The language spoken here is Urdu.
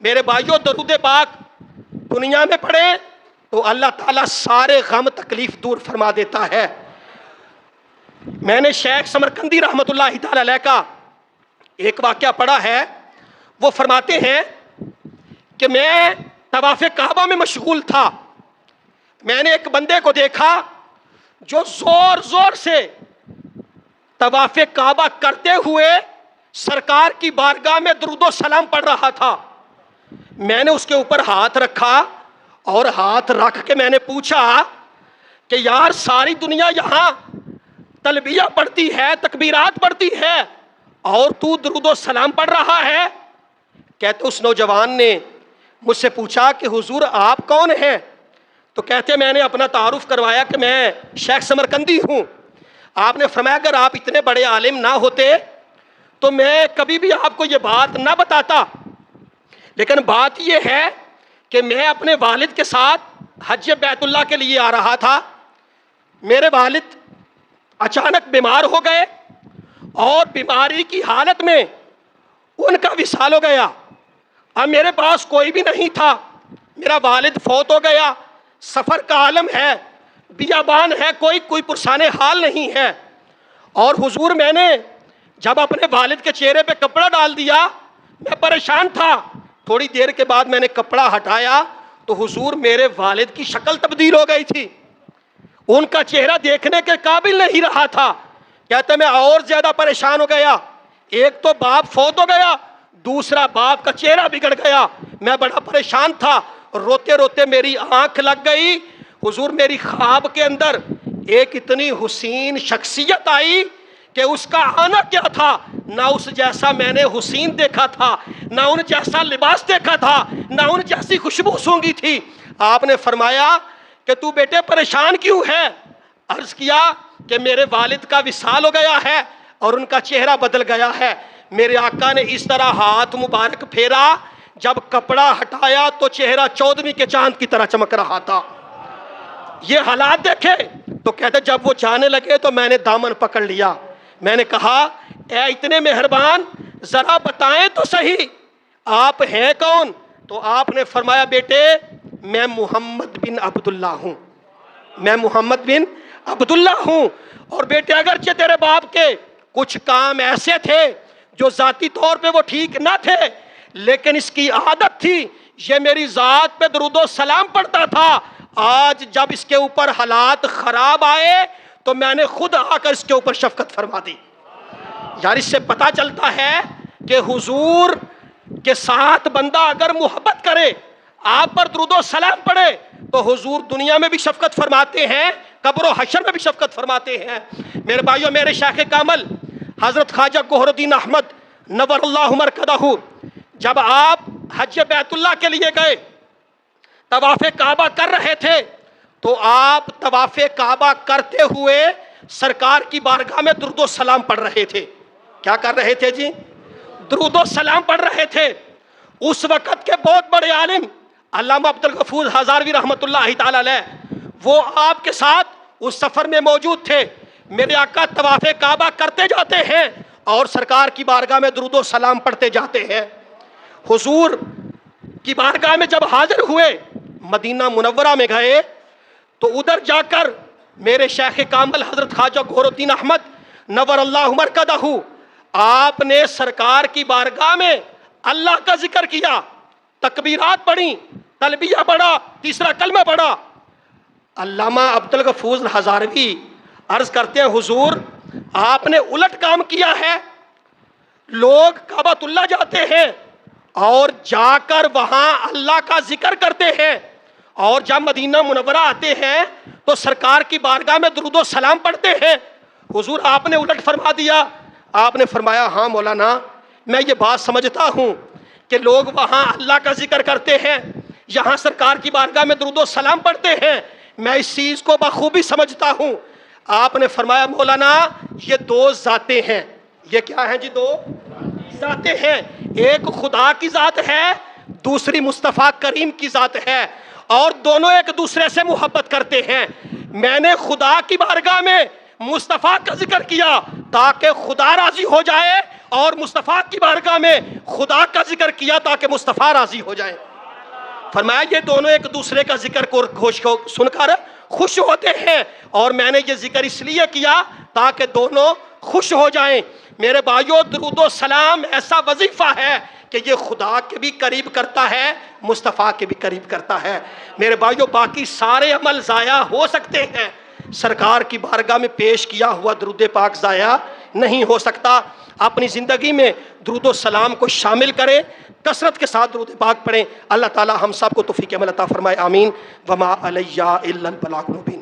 میرے بھائیوں درود پاک دنیا میں پڑھے تو اللہ تعالیٰ سارے غم تکلیف دور فرما دیتا ہے۔ میں نے شیخ سمرقندی رحمت اللہ تعالیٰ علیہ کا ایک واقعہ پڑھا ہے، وہ فرماتے ہیں کہ میں طواف کعبہ میں مشغول تھا، میں نے ایک بندے کو دیکھا جو زور زور سے طواف کعبہ کرتے ہوئے سرکار کی بارگاہ میں درود و سلام پڑھ رہا تھا۔ میں نے اس کے اوپر ہاتھ رکھا اور ہاتھ رکھ کے میں نے پوچھا کہ یار ساری دنیا یہاں تلبیہ پڑھتی ہے، تکبیرات پڑھتی ہے، اور تو درود و سلام پڑھ رہا ہے؟ کہتے اس نوجوان نے مجھ سے پوچھا کہ حضور آپ کون ہیں؟ تو کہتے میں نے اپنا تعارف کروایا کہ میں شیخ سمرقندی ہوں۔ آپ نے فرمایا اگر آپ اتنے بڑے عالم نہ ہوتے تو میں کبھی بھی آپ کو یہ بات نہ بتاتا، لیکن بات یہ ہے کہ میں اپنے والد کے ساتھ حج بیت اللہ کے لیے آ رہا تھا، میرے والد اچانک بیمار ہو گئے اور بیماری کی حالت میں ان کا وصال ہو گیا۔ اب میرے پاس کوئی بھی نہیں تھا، میرا والد فوت ہو گیا، سفر کا عالم ہے، بیابان ہے، کوئی پرسان حال نہیں ہے۔ اور حضور میں نے جب اپنے والد کے چہرے پہ کپڑا ڈال دیا میں پریشان تھا، تھوڑی دیر کے بعد میں نے کپڑا ہٹایا تو حضور میرے والد کی شکل تبدیل ہو گئی تھی، ان کا چہرہ دیکھنے کے قابل نہیں رہا تھا۔ کہتے میں اور زیادہ پریشان ہو گیا، ایک تو باپ فوت ہو گیا، دوسرا باپ کا چہرہ بگڑ گیا، میں بڑا پریشان تھا، روتے روتے میری آنکھ لگ گئی۔ حضور میری خواب کے اندر ایک اتنی حسین شخصیت آئی کہ اس کا آنا کیا تھا، نہ اس جیسا میں نے حسین دیکھا تھا، نہ ان جیسا لباس دیکھا تھا، نہ ان جیسی خوشبو سونگھی تھی۔ آپ نے فرمایا کہ تو بیٹے پریشان کیوں ہے؟ عرض کیا کہ میرے والد کا وصال ہو گیا ہے اور ان کا چہرہ بدل گیا ہے۔ میرے آقا نے اس طرح ہاتھ مبارک پھیرا، جب کپڑا ہٹایا تو چہرہ 14ویں کے چاند کی طرح چمک رہا تھا۔ یہ حالات دیکھے تو کہتے جب وہ جانے لگے تو میں نے دامن پکڑ لیا، میں نے کہا اے اتنے مہربان ذرا بتائیں تو صحیح آپ ہیں کون؟ تو آپ نے فرمایا بیٹے میں محمد بن عبداللہ ہوں، میں محمد بن عبداللہ ہوں، اور بیٹے اگرچہ تیرے باپ کے کچھ کام ایسے تھے جو ذاتی طور پہ وہ ٹھیک نہ تھے، لیکن اس کی عادت تھی یہ میری ذات پہ درود و سلام پڑھتا تھا۔ آج جب اس کے اوپر حالات خراب آئے تو میں نے خود آ کر اس کے اوپر شفقت فرما دی۔ یار اس سے پتہ چلتا ہے کہ حضور کے ساتھ بندہ اگر محبت کرے، آپ پر درود و سلام پڑھے تو حضور دنیا میں بھی شفقت فرماتے ہیں، قبر و حشر میں بھی شفقت فرماتے ہیں۔ میرے بھائیوں میرے شیخ کامل حضرت خواجہ گوہر الدین احمد نور اللہ مرکزہ جب آپ حج بیت اللہ کے لیے گئے، طواف کعبہ کر رہے تھے، تو آپ طواف کعبہ کرتے ہوئے سرکار کی بارگاہ میں درود و سلام پڑھ رہے تھے۔ کیا کر رہے تھے جی؟ درود و سلام پڑھ رہے تھے۔ اس وقت کے بہت بڑے عالم علامہ عبدالغفور ہزاروی رحمت اللہ تعالی علیہ وہ آپ کے ساتھ اس سفر میں موجود تھے۔ میرے آقا طواف کعبہ کرتے جاتے ہیں اور سرکار کی بارگاہ میں درود و سلام پڑھتے جاتے ہیں۔ حضور کی بارگاہ میں جب حاضر ہوئے، مدینہ منورہ میں گئے تو ادھر جا کر میرے شیخ کامل حضرت خواجہ گوہر الدین احمد نور اللہ مرکزہ آپ نے سرکار کی بارگاہ میں اللہ کا ذکر کیا، تکبیرات پڑھی، تلبیہ پڑھا، تیسرا کلمہ پڑھا۔ علامہ عبدالغفور ہزاروی عرض کرتے ہیں حضور آپ نے الٹ کام کیا ہے، لوگ کعبۃ اللہ جاتے ہیں اور جا کر وہاں اللہ کا ذکر کرتے ہیں، اور جب مدینہ منورہ آتے ہیں تو سرکار کی بارگاہ میں درود و سلام پڑھتے ہیں۔ حضور آپ نے الٹ فرما دیا۔ آپ نے فرمایا ہاں مولانا میں یہ بات سمجھتا ہوں کہ لوگ وہاں اللہ کا ذکر کرتے ہیں، یہاں سرکار کی بارگاہ میں درود و سلام پڑھتے ہیں، میں اس چیز کو بخوبی سمجھتا ہوں۔ آپ نے فرمایا مولانا یہ دو ذاتیں ہیں۔ یہ کیا ہیں جی؟ دو ذاتیں ہیں، ایک خدا کی ذات ہے، دوسری مصطفیٰ کریم کی ذات ہے، اور دونوں ایک دوسرے سے محبت کرتے ہیں۔ میں نے خدا کی بارگاہ میں مصطفیٰ کا ذکر کیا تاکہ خدا راضی ہو جائے، اور مصطفیٰ کی بارگاہ میں خدا کا ذکر کیا تاکہ مصطفیٰ راضی ہو جائے۔ فرمایا یہ دونوں ایک دوسرے کا ذکر کو سن کر خوش ہوتے ہیں، اور میں نے یہ ذکر اس لیے کیا تاکہ دونوں خوش ہو جائیں۔ میرے بھائیو، درود و سلام ایسا وظیفہ ہے کہ یہ خدا کے بھی قریب کرتا ہے، مصطفیٰ کے بھی قریب کرتا ہے۔ میرے بھائیو، باقی سارے عمل ضائع ہو سکتے ہیں، سرکار کی بارگاہ میں پیش کیا ہوا درود پاک ضائع نہیں ہو سکتا۔ اپنی زندگی میں درود و سلام کو شامل کریں، کثرت کے ساتھ درود پاک پڑھیں۔ اللہ تعالی ہم سب کو توفیق عمل عطا فرمائے، آمین۔ وما علیہ الا البلاغ المبین۔